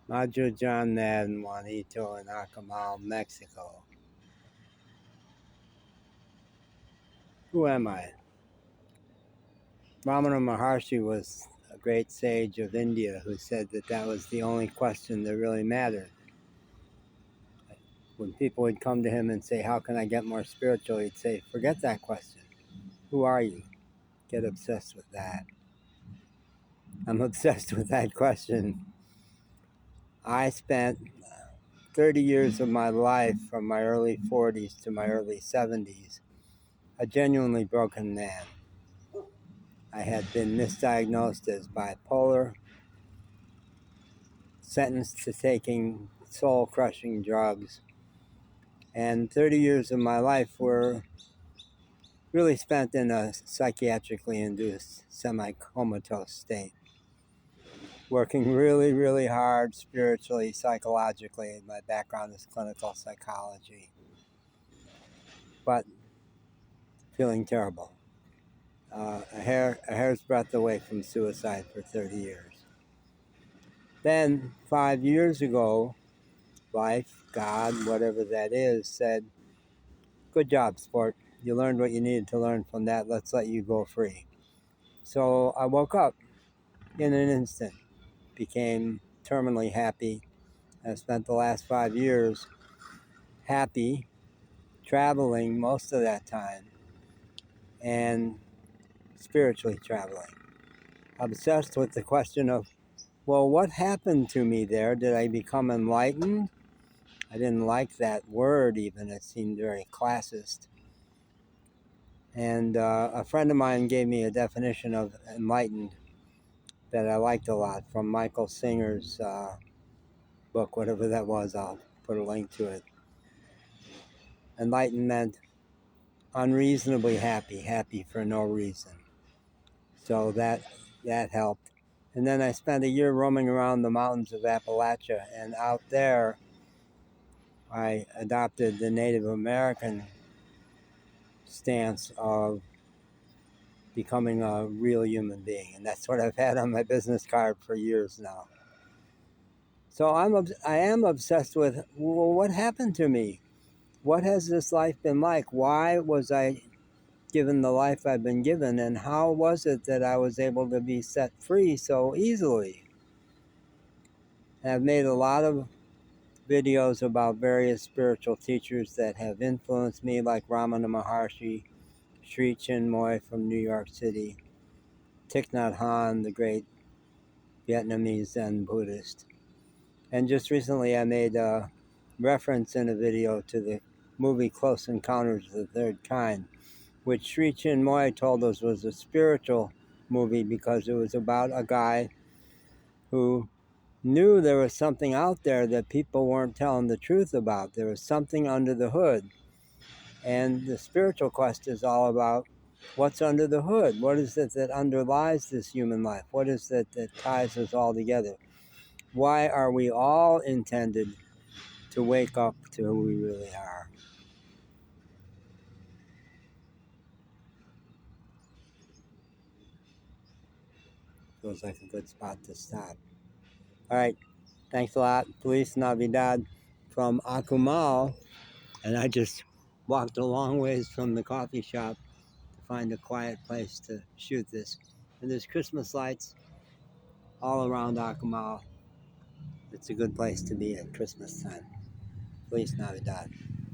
Majo John Madden, Juanito, and Acamal, Mexico. Who am I? Ramana Maharshi was a great sage of India who said that that was the only question that really mattered. When people would come to him and say, how can I get more spiritual? He'd say, forget that question. Who are you? Get obsessed with that. I'm obsessed with that question. I spent 30 years of my life, from my early 40s to my early 70s, a genuinely broken man. I had been misdiagnosed as bipolar, sentenced to taking soul-crushing drugs, and 30 years of my life were really spent in a psychiatrically induced semi-comatose state, working really, really hard spiritually, psychologically. My background is clinical psychology, but feeling terrible. A hair's breadth away from suicide for 30 years. Then 5 years ago, life, God, whatever that is, said, good job, sport. You learned what you needed to learn from that. Let's let you go free. So I woke up in an instant, became terminally happy. I spent the last 5 years happy, traveling most of that time, and spiritually traveling. Obsessed with the question of, well, what happened to me there? Did I become enlightened? I didn't like that word even. It seemed very classist. And a friend of mine gave me a definition of enlightened that I liked a lot from Michael Singer's book, whatever that was. I'll put a link to it. Enlightened meant unreasonably happy, happy for no reason. So that helped. And then I spent a year roaming around the mountains of Appalachia, and out there I adopted the Native American stance of becoming a real human being, and that's what I've had on my business card for years now. So I am obsessed with, well, what happened to me? What has this life been like? Why was I given the life I've been given, and how was it that I was able to be set free so easily? And I've made a lot of videos about various spiritual teachers that have influenced me, like Ramana Maharshi, Sri Chinmoy from New York City, Thich Nhat Hanh, the great Vietnamese Zen Buddhist. And just recently I made a reference in a video to the movie Close Encounters of the Third Kind, which Sri Chinmoy told us was a spiritual movie because it was about a guy who knew there was something out there that people weren't telling the truth about. There was something under the hood. And the spiritual quest is all about what's under the hood. What is it that underlies this human life? What is it that ties us all together? Why are we all intended to wake up to who we really are? Feels like a good spot to stop. All right. Thanks a lot. Feliz Navidad from Akumal. And I just walked a long ways from the coffee shop to find a quiet place to shoot this. And there's Christmas lights all around Akumal. It's a good place to be at Christmas time. Feliz Navidad.